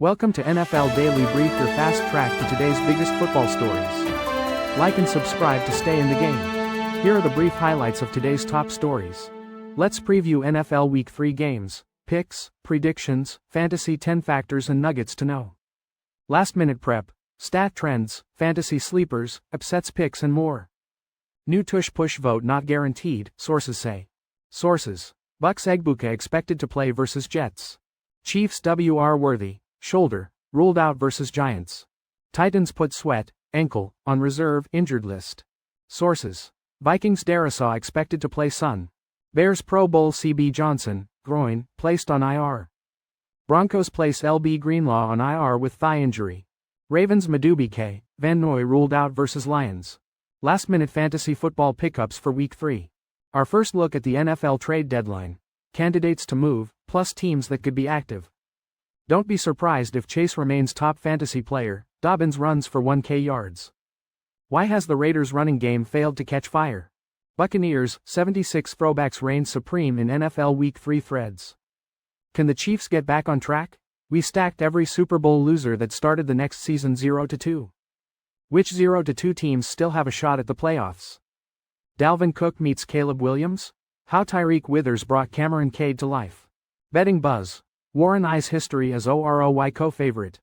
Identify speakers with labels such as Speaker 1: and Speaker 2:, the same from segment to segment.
Speaker 1: Welcome to NFL Daily Brief, your fast track to today's biggest football stories. Like and subscribe to stay in the game. Here are the brief highlights of today's top stories. Let's preview NFL Week 3 games, picks, predictions, fantasy 10 factors and nuggets to know. Last minute prep, stat trends, fantasy sleepers, upsets picks and more. New Tush push vote not guaranteed, sources say. Sources: Bucs Egbuka expected to play versus Jets. Chiefs W.R. Worthy, shoulder, ruled out versus Giants. Titans put Sweat, ankle, on reserve, injured list. Sources: Vikings Darrisaw expected to play Sun. Bears Pro Bowl CB Johnson, groin, placed on IR. Broncos place LB Greenlaw on IR with thigh injury. Ravens Madubuike, Van Noy ruled out versus Lions. Last-minute fantasy football pickups for Week 3. Our first look at the NFL trade deadline. Candidates to move, plus teams that could be active. Don't be surprised if Chase remains top fantasy player. Dobbins runs for 1K yards. Why has the Raiders' running game failed to catch fire? Buccaneers, 76 throwbacks reign supreme in NFL Week 3 threads. Can the Chiefs get back on track? We stacked every Super Bowl loser that started the next season 0-2. Which 0-2 teams still have a shot at the playoffs? Dalvin Cook meets Caleb Williams? How Tyreek Withers brought Cameron Cade to life. Betting buzz. Warren I's history as OROY co-favorite.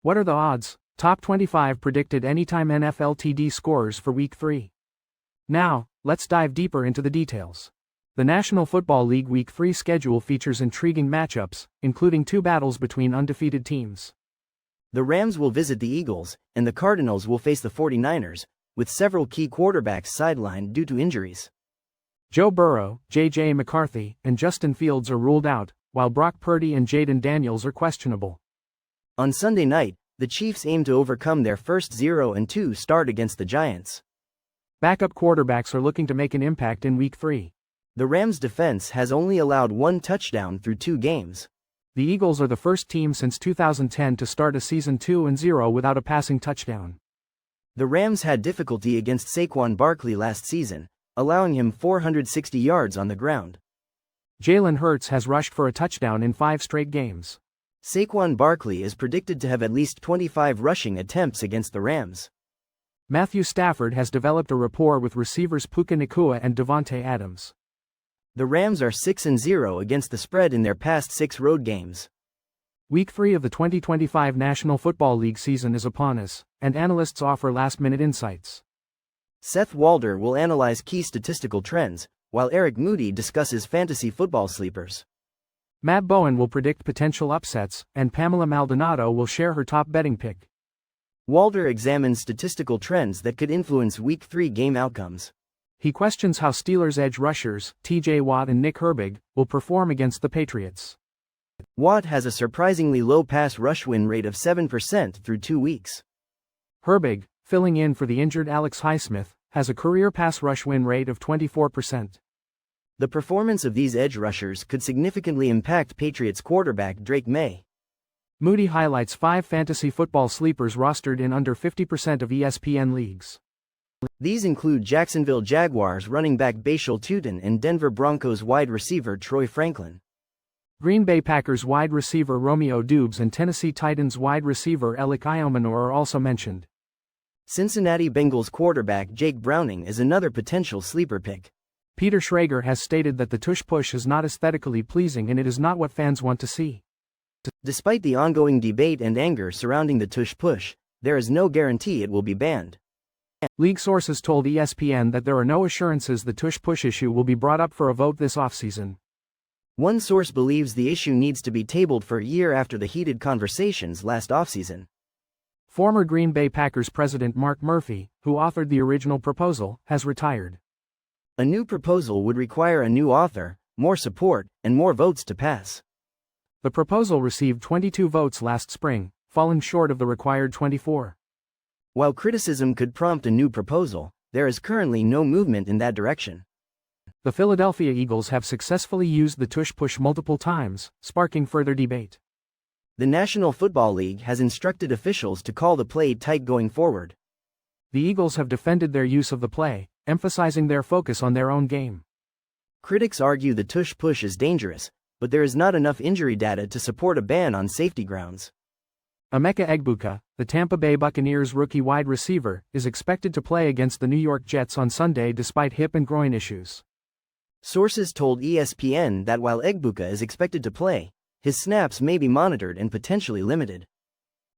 Speaker 1: What are the odds? Top 25 predicted anytime NFL TD scorers for Week 3. Now, let's dive deeper into the details. The National Football League Week 3 schedule features intriguing matchups, including two battles between undefeated teams.
Speaker 2: The Rams will visit the Eagles, and the Cardinals will face the 49ers, with several key quarterbacks sidelined due to injuries.
Speaker 1: Joe Burrow, J.J. McCarthy, and Justin Fields are ruled out, while Brock Purdy and Jaden Daniels are questionable.
Speaker 2: On Sunday night, the Chiefs aim to overcome their first 0-2 start against the Giants.
Speaker 1: Backup quarterbacks are looking to make an impact in Week 3.
Speaker 2: The Rams' defense has only allowed one touchdown through 2 games.
Speaker 1: The Eagles are the first team since 2010 to start a season 2-0 without a passing touchdown.
Speaker 2: The Rams had difficulty against Saquon Barkley last season, allowing him 460 yards on the ground.
Speaker 1: Jalen Hurts has rushed for a touchdown in 5 straight games.
Speaker 2: Saquon Barkley is predicted to have at least 25 rushing attempts against the Rams.
Speaker 1: Matthew Stafford has developed a rapport with receivers Puka Nacua and Davante Adams.
Speaker 2: The Rams are 6-0 against the spread in their past 6 road games.
Speaker 1: Week 3 of the 2025 National Football League season is upon us, and analysts offer last-minute insights.
Speaker 2: Seth Walder will analyze key statistical trends, while Eric Moody discusses fantasy football sleepers.
Speaker 1: Matt Bowen will predict potential upsets, and Pamela Maldonado will share her top betting pick.
Speaker 2: Walder examines statistical trends that could influence Week 3 game outcomes.
Speaker 1: He questions how Steelers edge rushers, T.J. Watt and Nick Herbig, will perform against the Patriots.
Speaker 2: Watt has a surprisingly low pass rush win rate of 7% through 2 weeks.
Speaker 1: Herbig, filling in for the injured Alex Highsmith, has a career pass rush win rate of 24%.
Speaker 2: The performance of these edge rushers could significantly impact Patriots quarterback Drake May.
Speaker 1: Moody highlights 5 fantasy football sleepers rostered in under 50% of ESPN leagues.
Speaker 2: These include Jacksonville Jaguars running back Bashal Tutin and Denver Broncos wide receiver Troy Franklin.
Speaker 1: Green Bay Packers wide receiver Romeo Doubs and Tennessee Titans wide receiver Alec Iomanor are also mentioned.
Speaker 2: Cincinnati Bengals quarterback Jake Browning is another potential sleeper pick.
Speaker 1: Peter Schrager has stated that the Tush push is not aesthetically pleasing and it is not what fans want to see.
Speaker 2: Despite the ongoing debate and anger surrounding the Tush push, there is no guarantee it will be banned.
Speaker 1: League sources told ESPN that there are no assurances the Tush push issue will be brought up for a vote this offseason.
Speaker 2: One source believes the issue needs to be tabled for a year after the heated conversations last offseason.
Speaker 1: Former Green Bay Packers president Mark Murphy, who authored the original proposal, has retired.
Speaker 2: A new proposal would require a new author, more support, and more votes to pass.
Speaker 1: The proposal received 22 votes last spring, falling short of the required 24.
Speaker 2: While criticism could prompt a new proposal, there is currently no movement in that direction.
Speaker 1: The Philadelphia Eagles have successfully used the Tush push multiple times, sparking further debate.
Speaker 2: The National Football League has instructed officials to call the play tight going forward.
Speaker 1: The Eagles have defended their use of the play, emphasizing their focus on their own game.
Speaker 2: Critics argue the Tush push is dangerous, but there is not enough injury data to support a ban on safety grounds.
Speaker 1: Emeka Egbuka, the Tampa Bay Buccaneers rookie wide receiver, is expected to play against the New York Jets on Sunday despite hip and groin issues.
Speaker 2: Sources told ESPN that while Egbuka is expected to play, his snaps may be monitored and potentially limited.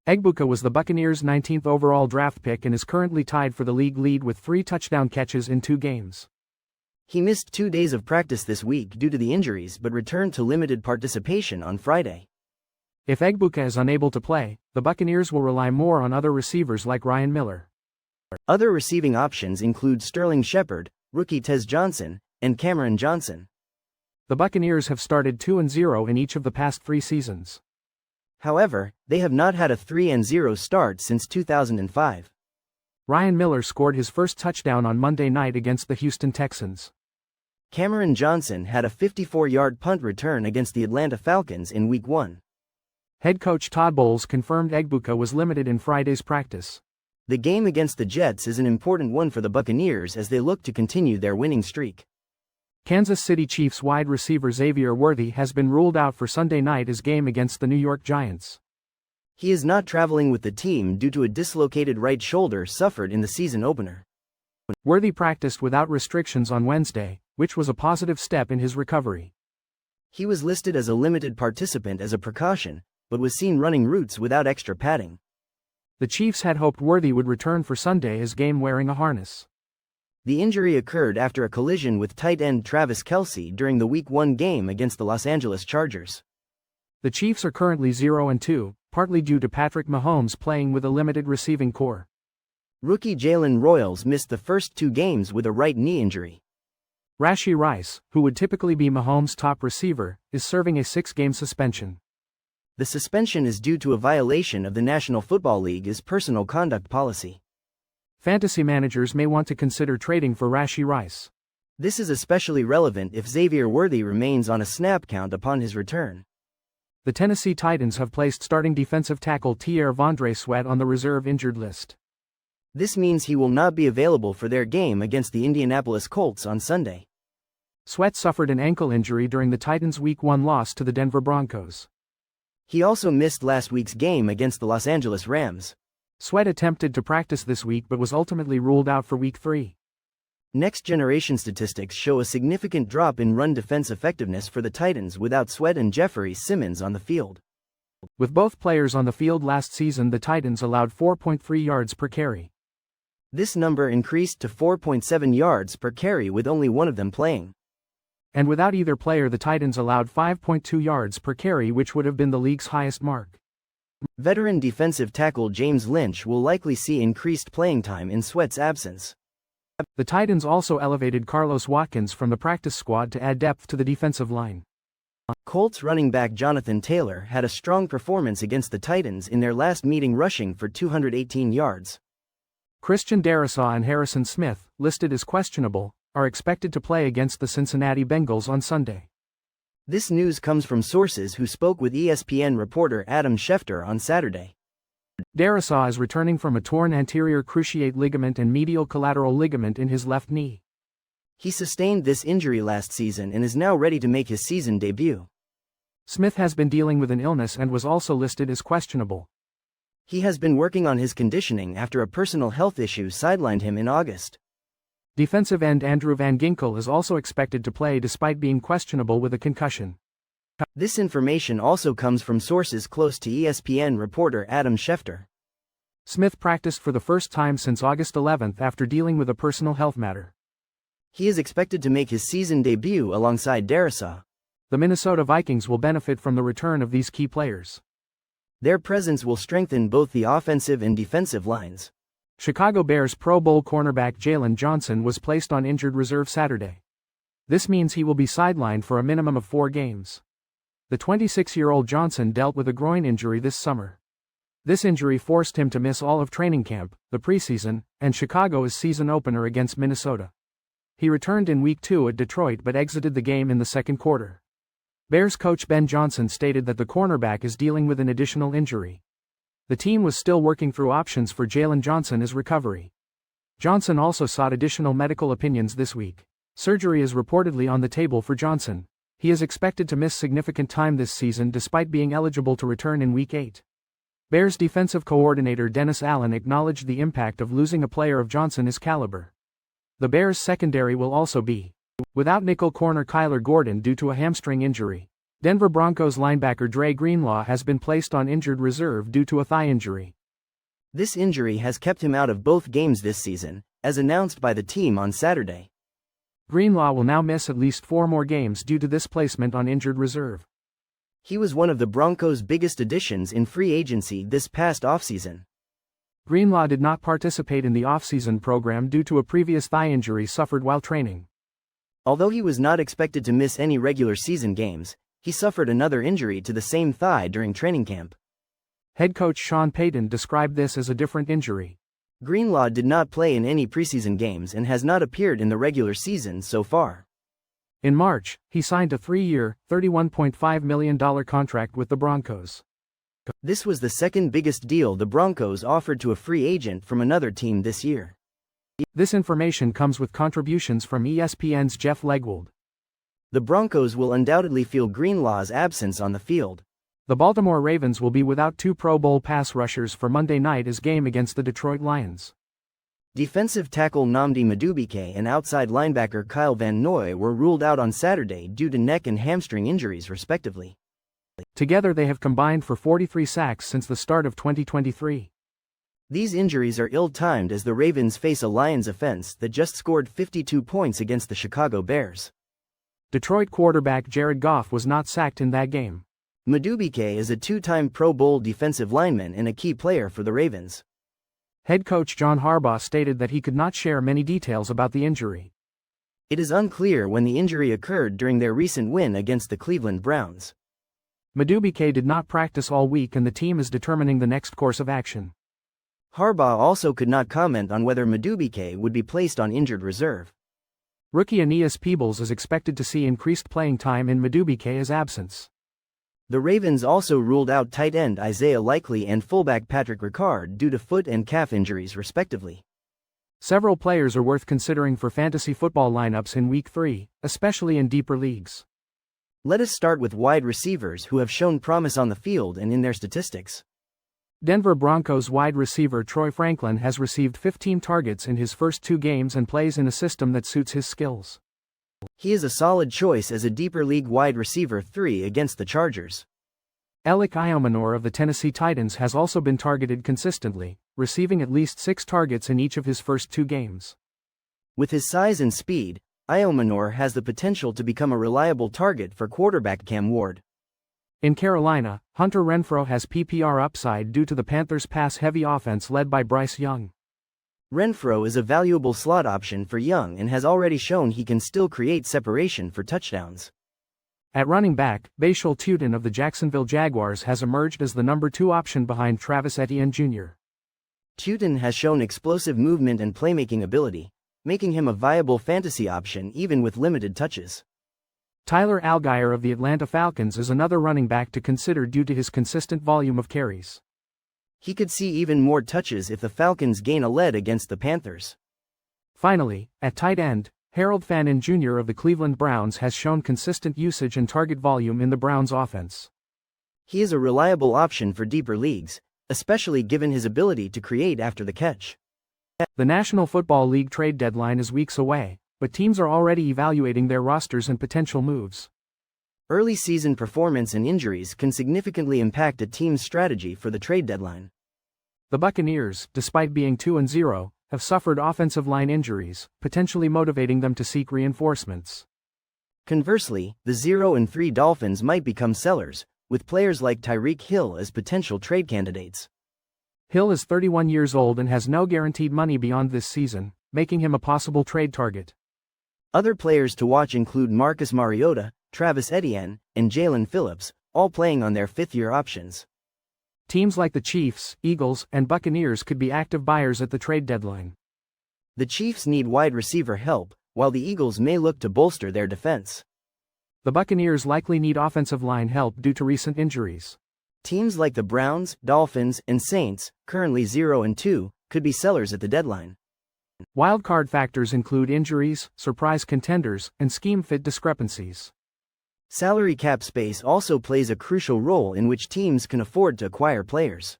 Speaker 1: Egbuka was the Buccaneers' 19th overall draft pick and is currently tied for the league lead with 3 touchdown catches in 2 games.
Speaker 2: He missed 2 days of practice this week due to the injuries but returned to limited participation on Friday.
Speaker 1: If Egbuka is unable to play, the Buccaneers will rely more on other receivers like Ryan Miller.
Speaker 2: Other receiving options include Sterling Shepard, rookie Tez Johnson, and Cameron Johnson.
Speaker 1: The Buccaneers have started 2-0 in each of the past 3 seasons.
Speaker 2: However, they have not had a 3-0 start since 2005.
Speaker 1: Ryan Miller scored his first touchdown on Monday night against the Houston Texans.
Speaker 2: Cameron Johnson had a 54-yard punt return against the Atlanta Falcons in Week 1.
Speaker 1: Head coach Todd Bowles confirmed Egbuka was limited in Friday's practice.
Speaker 2: The game against the Jets is an important one for the Buccaneers as they look to continue their winning streak.
Speaker 1: Kansas City Chiefs wide receiver Xavier Worthy has been ruled out for Sunday night's game against the New York Giants.
Speaker 2: He is not traveling with the team due to a dislocated right shoulder suffered in the season opener.
Speaker 1: Worthy practiced without restrictions on Wednesday, which was a positive step in his recovery.
Speaker 2: He was listed as a limited participant as a precaution, but was seen running routes without extra padding.
Speaker 1: The Chiefs had hoped Worthy would return for Sunday's game wearing a harness.
Speaker 2: The injury occurred after a collision with tight end Travis Kelce during the Week 1 game against the Los Angeles Chargers.
Speaker 1: The Chiefs are currently 0-2, partly due to Patrick Mahomes playing with a limited receiving core.
Speaker 2: Rookie Jalen Royals missed the first 2 games with a right knee injury.
Speaker 1: Rashee Rice, who would typically be Mahomes' top receiver, is serving a 6-game suspension.
Speaker 2: The suspension is due to a violation of the National Football League's personal conduct policy.
Speaker 1: Fantasy managers may want to consider trading for Rashee Rice.
Speaker 2: This is especially relevant if Xavier Worthy remains on a snap count upon his return.
Speaker 1: The Tennessee Titans have placed starting defensive tackle T'Vondre Sweat on the reserve injured list.
Speaker 2: This means he will not be available for their game against the Indianapolis Colts on Sunday.
Speaker 1: Sweat suffered an ankle injury during the Titans' Week 1 loss to the Denver Broncos.
Speaker 2: He also missed last week's game against the Los Angeles Rams.
Speaker 1: Sweat attempted to practice this week but was ultimately ruled out for Week 3.
Speaker 2: Next-generation statistics show a significant drop in run defense effectiveness for the Titans without Sweat and Jeffrey Simmons on the field.
Speaker 1: With both players on the field last season, the Titans allowed 4.3 yards per carry.
Speaker 2: This number increased to 4.7 yards per carry with only one of them playing.
Speaker 1: And without either player, the Titans allowed 5.2 yards per carry, which would have been the league's highest mark.
Speaker 2: Veteran defensive tackle James Lynch will likely see increased playing time in Sweat's absence.
Speaker 1: The Titans also elevated Carlos Watkins from the practice squad to add depth to the defensive line.
Speaker 2: Colts running back Jonathan Taylor had a strong performance against the Titans in their last meeting, rushing for 218 yards.
Speaker 1: Christian Darrisaw and Harrison Smith, listed as questionable, are expected to play against the Cincinnati Bengals on Sunday.
Speaker 2: This news comes from sources who spoke with ESPN reporter Adam Schefter on Saturday.
Speaker 1: Darrisaw is returning from a torn anterior cruciate ligament and medial collateral ligament in his left knee.
Speaker 2: He sustained this injury last season and is now ready to make his season debut.
Speaker 1: Smith has been dealing with an illness and was also listed as questionable.
Speaker 2: He has been working on his conditioning after a personal health issue sidelined him in August.
Speaker 1: Defensive end Andrew Van Ginkel is also expected to play despite being questionable with a concussion.
Speaker 2: This information also comes from sources close to ESPN reporter Adam Schefter.
Speaker 1: Smith practiced for the first time since August 11 after dealing with a personal health matter.
Speaker 2: He is expected to make his season debut alongside Darrisaw.
Speaker 1: The Minnesota Vikings will benefit from the return of these key players.
Speaker 2: Their presence will strengthen both the offensive and defensive lines.
Speaker 1: Chicago Bears Pro Bowl cornerback Jalen Johnson was placed on injured reserve Saturday. This means he will be sidelined for a minimum of 4 games. The 26-year-old Johnson dealt with a groin injury this summer. This injury forced him to miss all of training camp, the preseason, and Chicago's season opener against Minnesota. He returned in Week 2 at Detroit but exited the game in the second quarter. Bears coach Ben Johnson stated that the cornerback is dealing with an additional injury. The team was still working through options for Jalen Johnson's recovery. Johnson also sought additional medical opinions this week. Surgery is reportedly on the table for Johnson. He is expected to miss significant time this season despite being eligible to return in Week 8. Bears defensive coordinator Dennis Allen acknowledged the impact of losing a player of Johnson's caliber. The Bears' secondary will also be without nickel corner Kyler Gordon due to a hamstring injury. Denver Broncos linebacker LB Greenlaw has been placed on injured reserve due to a thigh injury.
Speaker 2: This injury has kept him out of both games this season, as announced by the team on Saturday.
Speaker 1: Greenlaw will now miss at least 4 more games due to this placement on injured reserve.
Speaker 2: He was one of the Broncos' biggest additions in free agency this past offseason.
Speaker 1: Greenlaw did not participate in the offseason program due to a previous thigh injury suffered while training.
Speaker 2: Although he was not expected to miss any regular season games, he suffered another injury to the same thigh during training camp.
Speaker 1: Head coach Sean Payton described this as a different injury.
Speaker 2: Greenlaw did not play in any preseason games and has not appeared in the regular season so far.
Speaker 1: In March, he signed a 3-year, $31.5 million contract with the Broncos.
Speaker 2: This was the second biggest deal the Broncos offered to a free agent from another team this year.
Speaker 1: This information comes with contributions from ESPN's Jeff Legwold.
Speaker 2: The Broncos will undoubtedly feel Greenlaw's absence on the field.
Speaker 1: The Baltimore Ravens will be without 2 Pro Bowl pass rushers for Monday night's game against the Detroit Lions.
Speaker 2: Defensive tackle Nnamdi Madubuike and outside linebacker Kyle Van Noy were ruled out on Saturday due to neck and hamstring injuries respectively.
Speaker 1: Together they have combined for 43 sacks since the start of 2023.
Speaker 2: These injuries are ill-timed as the Ravens face a Lions offense that just scored 52 points against the Chicago Bears.
Speaker 1: Detroit quarterback Jared Goff was not sacked in that game.
Speaker 2: Madubuike is a 2-time Pro Bowl defensive lineman and a key player for the Ravens.
Speaker 1: Head coach John Harbaugh stated that he could not share many details about the injury.
Speaker 2: It is unclear when the injury occurred during their recent win against the Cleveland Browns.
Speaker 1: Madubuike did not practice all week and the team is determining the next course of action.
Speaker 2: Harbaugh also could not comment on whether Madubuike would be placed on injured reserve.
Speaker 1: Rookie Aeneas Peebles is expected to see increased playing time in Madubuike's absence.
Speaker 2: The Ravens also ruled out tight end Isaiah Likely and fullback Patrick Ricard due to foot and calf injuries respectively.
Speaker 1: Several players are worth considering for fantasy football lineups in Week 3, especially in deeper leagues.
Speaker 2: Let us start with wide receivers who have shown promise on the field and in their statistics.
Speaker 1: Denver Broncos wide receiver Troy Franklin has received 15 targets in his first 2 games and plays in a system that suits his skills.
Speaker 2: He is a solid choice as a deeper league wide receiver 3 against the Chargers.
Speaker 1: Alec Iomanor of the Tennessee Titans has also been targeted consistently, receiving at least 6 targets in each of his first 2 games.
Speaker 2: With his size and speed, Iomanor has the potential to become a reliable target for quarterback Cam Ward.
Speaker 1: In Carolina, Hunter Renfrow has PPR upside due to the Panthers' pass-heavy offense led by Bryce Young.
Speaker 2: Renfrow is a valuable slot option for Young and has already shown he can still create separation for touchdowns.
Speaker 1: At running back, Bashal Tutin of the Jacksonville Jaguars has emerged as the number 2 option behind Travis Etienne Jr.
Speaker 2: Tutin has shown explosive movement and playmaking ability, making him a viable fantasy option even with limited touches.
Speaker 1: Tyler Algier of the Atlanta Falcons is another running back to consider due to his consistent volume of carries.
Speaker 2: He could see even more touches if the Falcons gain a lead against the Panthers.
Speaker 1: Finally, at tight end, Harold Fannin Jr. of the Cleveland Browns has shown consistent usage and target volume in the Browns' offense.
Speaker 2: He is a reliable option for deeper leagues, especially given his ability to create after the catch.
Speaker 1: The National Football League trade deadline is weeks away, but teams are already evaluating their rosters and potential moves.
Speaker 2: Early season performance and injuries can significantly impact a team's strategy for the trade deadline.
Speaker 1: The Buccaneers, despite being 2-0, have suffered offensive line injuries, potentially motivating them to seek reinforcements.
Speaker 2: Conversely, the 0-3 Dolphins might become sellers, with players like Tyreek Hill as potential trade candidates.
Speaker 1: Hill is 31 years old and has no guaranteed money beyond this season, making him a possible trade target.
Speaker 2: Other players to watch include Marcus Mariota, Travis Etienne, and Jalen Phillips, all playing on their 5th-year options.
Speaker 1: Teams like the Chiefs, Eagles, and Buccaneers could be active buyers at the trade deadline.
Speaker 2: The Chiefs need wide receiver help, while the Eagles may look to bolster their defense.
Speaker 1: The Buccaneers likely need offensive line help due to recent injuries.
Speaker 2: Teams like the Browns, Dolphins, and Saints, currently 0-2, could be sellers at the deadline.
Speaker 1: Wildcard factors include injuries, surprise contenders, and scheme fit discrepancies.
Speaker 2: Salary cap space also plays a crucial role in which teams can afford to acquire players.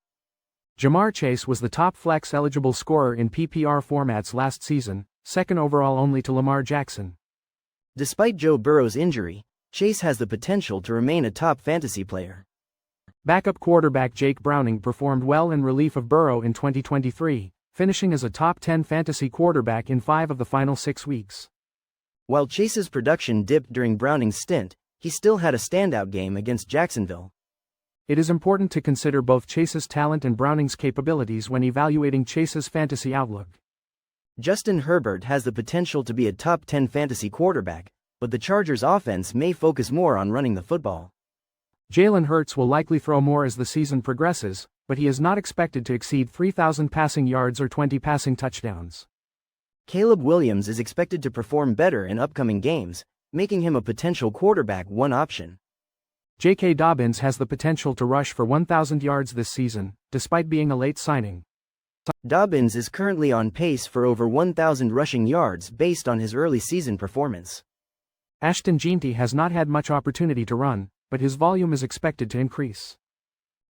Speaker 1: Ja'Marr Chase was the top flex-eligible scorer in PPR formats last season, second overall only to Lamar Jackson.
Speaker 2: Despite Joe Burrow's injury, Chase has the potential to remain a top fantasy player.
Speaker 1: Backup quarterback Jake Browning performed well in relief of Burrow in 2023, finishing as a top 10 fantasy quarterback in 5 of the final 6 weeks.
Speaker 2: While Chase's production dipped during Browning's stint, he still had a standout game against Jacksonville.
Speaker 1: It is important to consider both Chase's talent and Browning's capabilities when evaluating Chase's fantasy outlook.
Speaker 2: Justin Herbert has the potential to be a top 10 fantasy quarterback, but the Chargers' offense may focus more on running the football.
Speaker 1: Jalen Hurts will likely throw more as the season progresses, but he is not expected to exceed 3,000 passing yards or 20 passing touchdowns.
Speaker 2: Caleb Williams is expected to perform better in upcoming games, making him a potential quarterback one option.
Speaker 1: J.K. Dobbins has the potential to rush for 1,000 yards this season, despite being a late signing.
Speaker 2: Dobbins is currently on pace for over 1,000 rushing yards based on his early season performance.
Speaker 1: Ashton Jeanty has not had much opportunity to run, but his volume is expected to increase.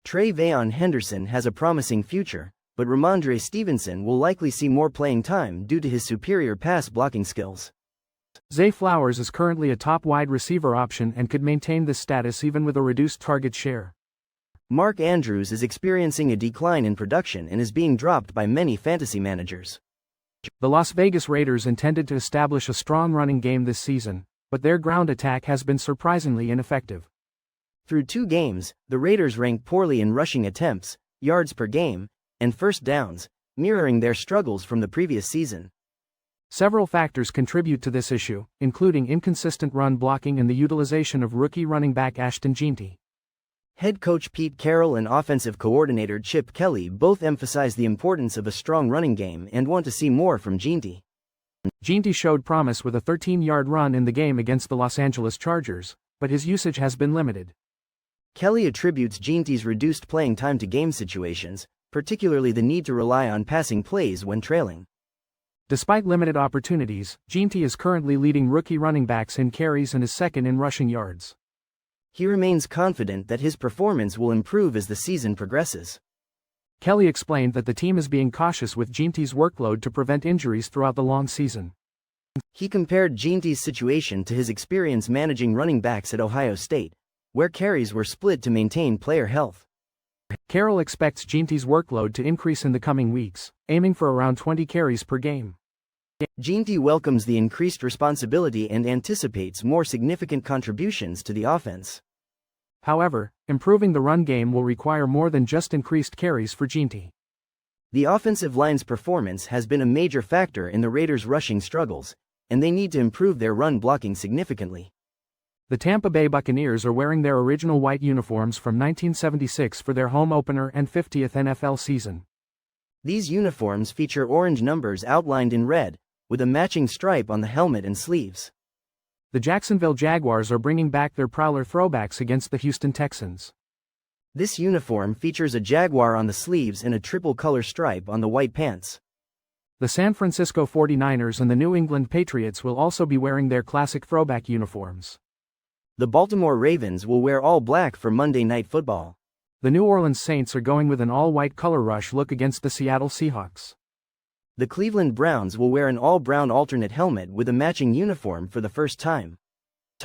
Speaker 2: TreVeyon Henderson has a promising future, but Ramondre Stevenson will likely see more playing time due to his superior pass blocking skills.
Speaker 1: Zay Flowers is currently a top wide receiver option and could maintain this status even with a reduced target share.
Speaker 2: Mark Andrews is experiencing a decline in production and is being dropped by many fantasy managers.
Speaker 1: The Las Vegas Raiders intended to establish a strong running game this season, but their ground attack has been surprisingly ineffective.
Speaker 2: Through 2 games, the Raiders rank poorly in rushing attempts, yards per game, and first downs, mirroring their struggles from the previous season.
Speaker 1: Several factors contribute to this issue, including inconsistent run blocking and the utilization of rookie running back Ashton Jeanty.
Speaker 2: Head coach Pete Carroll and offensive coordinator Chip Kelly both emphasize the importance of a strong running game and want to see more from Jeanty.
Speaker 1: Jeanty showed promise with a 13-yard run in the game against the Los Angeles Chargers, but his usage has been limited.
Speaker 2: Kelly attributes Jeanty's reduced playing time to game situations, particularly the need to rely on passing plays when trailing.
Speaker 1: Despite limited opportunities, Jeanty is currently leading rookie running backs in carries and is second in rushing yards.
Speaker 2: He remains confident that his performance will improve as the season progresses.
Speaker 1: Kelly explained that the team is being cautious with Jeanty's workload to prevent injuries throughout the long season.
Speaker 2: He compared Jeanty's situation to his experience managing running backs at Ohio State, where carries were split to maintain player health.
Speaker 1: Carroll expects Jeanty's workload to increase in the coming weeks, aiming for around 20 carries per game.
Speaker 2: Jeanty welcomes the increased responsibility and anticipates more significant contributions to the offense.
Speaker 1: However, improving the run game will require more than just increased carries for Jeanty.
Speaker 2: The offensive line's performance has been a major factor in the Raiders' rushing struggles, and they need to improve their run blocking significantly.
Speaker 1: The Tampa Bay Buccaneers are wearing their original white uniforms from 1976 for their home opener and 50th NFL season.
Speaker 2: These uniforms feature orange numbers outlined in red, with a matching stripe on the helmet and sleeves.
Speaker 1: The Jacksonville Jaguars are bringing back their Prowler throwbacks against the Houston Texans.
Speaker 2: This uniform features a jaguar on the sleeves and a triple-color stripe on the white pants.
Speaker 1: The San Francisco 49ers and the New England Patriots will also be wearing their classic throwback uniforms.
Speaker 2: The Baltimore Ravens will wear all black for Monday Night Football.
Speaker 1: The New Orleans Saints are going with an all-white color rush look against the Seattle Seahawks.
Speaker 2: The Cleveland Browns will wear an all-brown alternate helmet with a matching uniform for the first time.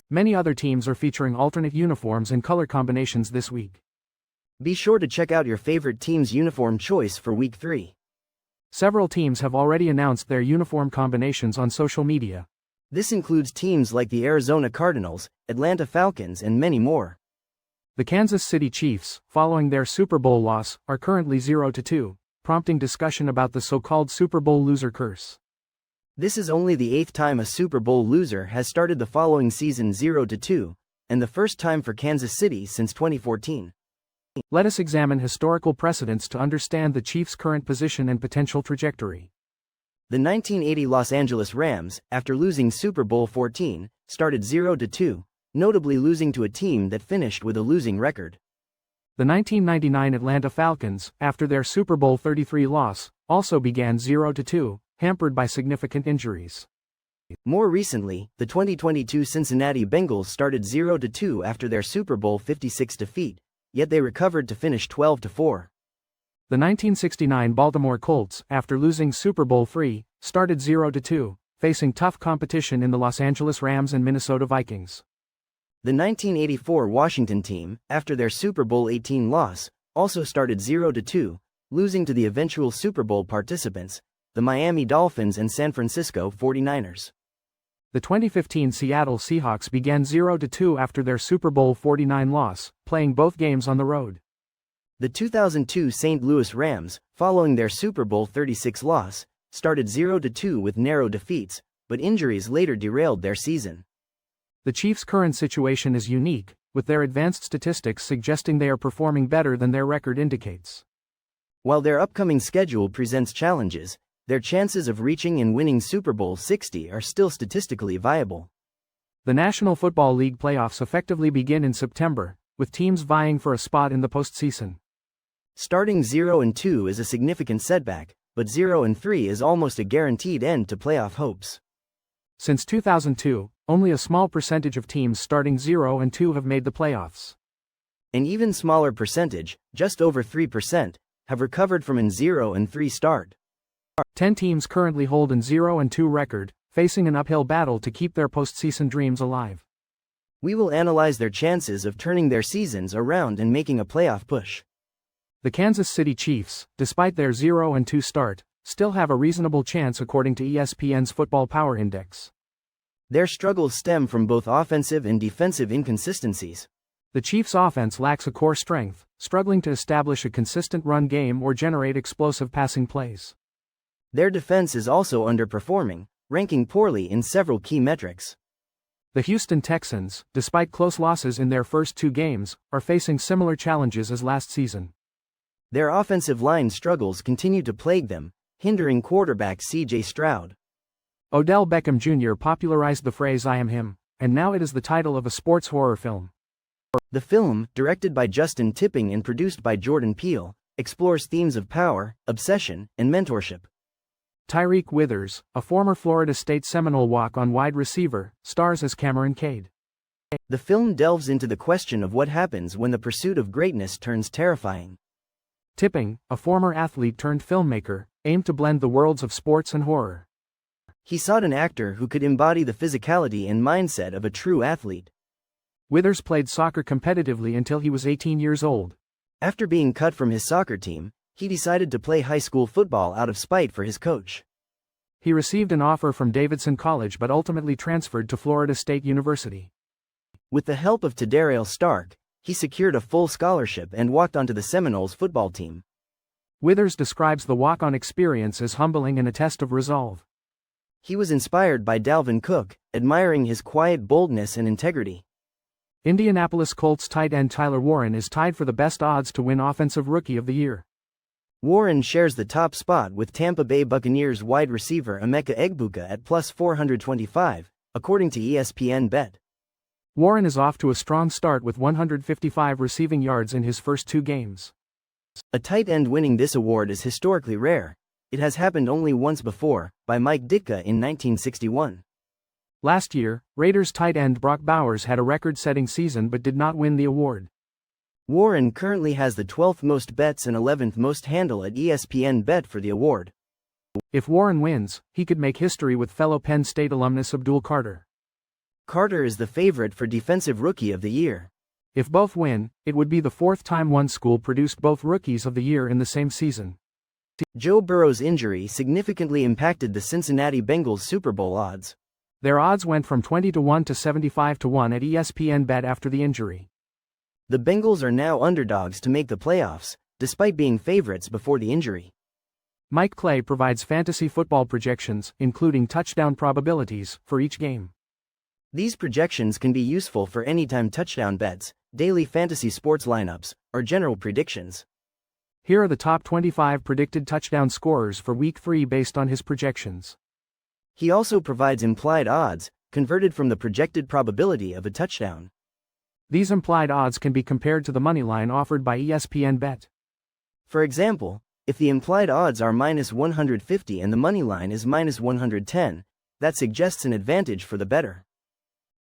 Speaker 1: Many other teams are featuring alternate uniforms and color combinations this week.
Speaker 2: Be sure to check out your favorite team's uniform choice for Week 3.
Speaker 1: Several teams have already announced their uniform combinations on social media.
Speaker 2: This includes teams like the Arizona Cardinals, Atlanta Falcons, and many more.
Speaker 1: The Kansas City Chiefs, following their Super Bowl loss, are currently 0-2, prompting discussion about the so-called Super Bowl loser curse.
Speaker 2: This is only the 8th time a Super Bowl loser has started the following season 0-2, and the first time for Kansas City since 2014.
Speaker 1: Let us examine historical precedents to understand the Chiefs' current position and potential trajectory.
Speaker 2: The 1980 Los Angeles Rams, after losing Super Bowl 14, started 0-2, notably losing to a team that finished with a losing record.
Speaker 1: The 1999 Atlanta Falcons, after their Super Bowl 33 loss, also began 0-2, hampered by significant injuries.
Speaker 2: More recently, the 2022 Cincinnati Bengals started 0-2 after their Super Bowl 56 defeat, yet they recovered to finish 12-4.
Speaker 1: The 1969 Baltimore Colts, after losing Super Bowl III, started 0-2, facing tough competition in the Los Angeles Rams and Minnesota Vikings.
Speaker 2: The 1984 Washington team, after their Super Bowl XVIII loss, also started 0-2, losing to the eventual Super Bowl participants, the Miami Dolphins and San Francisco 49ers.
Speaker 1: The 2015 Seattle Seahawks began 0-2 after their Super Bowl XLIX loss, playing both games on the road.
Speaker 2: The 2002 St. Louis Rams, following their Super Bowl XXXVI loss, started 0-2 with narrow defeats, but injuries later derailed their season.
Speaker 1: The Chiefs' current situation is unique, with their advanced statistics suggesting they are performing better than their record indicates.
Speaker 2: While their upcoming schedule presents challenges, their chances of reaching and winning Super Bowl LX are still statistically viable.
Speaker 1: The National Football League playoffs effectively begin in September, with teams vying for a spot in the postseason.
Speaker 2: Starting 0-2 is a significant setback, but 0-3 is almost a guaranteed end to playoff hopes.
Speaker 1: Since 2002, only a small percentage of teams starting 0-2 have made the playoffs.
Speaker 2: An even smaller percentage, just over 3%, have recovered from an 0-3 start.
Speaker 1: 10 teams currently hold an 0-2 record, facing an uphill battle to keep their postseason dreams alive.
Speaker 2: We will analyze their chances of turning their seasons around and making a playoff push.
Speaker 1: The Kansas City Chiefs, despite their 0-2 start, still have a reasonable chance according to ESPN's Football Power Index.
Speaker 2: Their struggles stem from both offensive and defensive inconsistencies.
Speaker 1: The Chiefs' offense lacks a core strength, struggling to establish a consistent run game or generate explosive passing plays.
Speaker 2: Their defense is also underperforming, ranking poorly in several key metrics.
Speaker 1: The Houston Texans, despite close losses in their first 2 games, are facing similar challenges as last season.
Speaker 2: Their offensive line struggles continue to plague them, hindering quarterback C.J. Stroud.
Speaker 1: Odell Beckham Jr. popularized the phrase "I am him," and now it is the title of a sports horror film.
Speaker 2: The film, directed by Justin Tipping and produced by Jordan Peele, explores themes of power, obsession, and mentorship.
Speaker 1: Tyreek Withers, a former Florida State Seminole walk-on wide receiver, stars as Cameron Cade.
Speaker 2: The film delves into the question of what happens when the pursuit of greatness turns terrifying.
Speaker 1: Tipping, a former athlete-turned-filmmaker, aimed to blend the worlds of sports and horror.
Speaker 2: He sought an actor who could embody the physicality and mindset of a true athlete.
Speaker 1: Withers played soccer competitively until he was 18 years old.
Speaker 2: After being cut from his soccer team, he decided to play high school football out of spite for his coach.
Speaker 1: He received an offer from Davidson College but ultimately transferred to Florida State University.
Speaker 2: With the help of Tadariel Stark, he secured a full scholarship and walked onto the Seminoles football team.
Speaker 1: Withers describes the walk-on experience as humbling and a test of resolve.
Speaker 2: He was inspired by Dalvin Cook, admiring his quiet boldness and integrity.
Speaker 1: Indianapolis Colts tight end Tyler Warren is tied for the best odds to win Offensive Rookie of the Year.
Speaker 2: Warren shares the top spot with Tampa Bay Buccaneers wide receiver Emeka Egbuka at plus 425, according to ESPN Bet.
Speaker 1: Warren is off to a strong start with 155 receiving yards in his first 2 games.
Speaker 2: A tight end winning this award is historically rare. It has happened only once before, by Mike Ditka in 1961.
Speaker 1: Last year, Raiders tight end Brock Bowers had a record-setting season but did not win the award.
Speaker 2: Warren currently has the 12th most bets and 11th most handle at ESPN Bet for the award.
Speaker 1: If Warren wins, he could make history with fellow Penn State alumnus Abdul Carter.
Speaker 2: Carter is the favorite for Defensive Rookie of the Year.
Speaker 1: If both win, it would be the 4th time one school produced both Rookies of the Year in the same season.
Speaker 2: Joe Burrow's injury significantly impacted the Cincinnati Bengals Super Bowl odds.
Speaker 1: Their odds went from 20-1 to 75-1 at ESPN Bet after the injury.
Speaker 2: The Bengals are now underdogs to make the playoffs, despite being favorites before the injury.
Speaker 1: Mike Clay provides fantasy football projections, including touchdown probabilities, for each game.
Speaker 2: These projections can be useful for anytime touchdown bets, daily fantasy sports lineups, or general predictions.
Speaker 1: Here are the top 25 predicted touchdown scorers for Week 3 based on his projections.
Speaker 2: He also provides implied odds, converted from the projected probability of a touchdown.
Speaker 1: These implied odds can be compared to the moneyline offered by ESPN Bet.
Speaker 2: For example, if the implied odds are minus 150 and the moneyline is minus 110, that suggests an advantage for the bettor.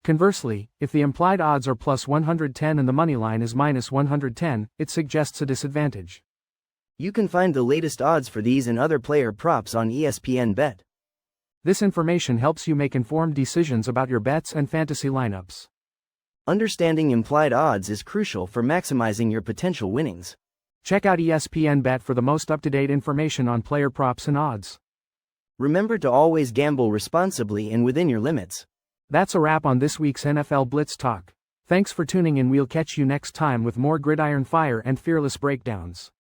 Speaker 1: Conversely, if the implied odds are plus 110 and the moneyline is minus 110, it suggests a disadvantage.
Speaker 2: You can find the latest odds for these and other player props on ESPN Bet.
Speaker 1: This information helps you make informed decisions about your bets and fantasy lineups.
Speaker 2: Understanding implied odds is crucial for maximizing your potential winnings.
Speaker 1: Check out ESPN Bet for the most up-to-date information on player props and odds.
Speaker 2: Remember to always gamble responsibly and within your limits.
Speaker 1: That's a wrap on this week's NFL Blitz Talk. Thanks for tuning in. We'll catch you next time with more gridiron fire and fearless breakdowns.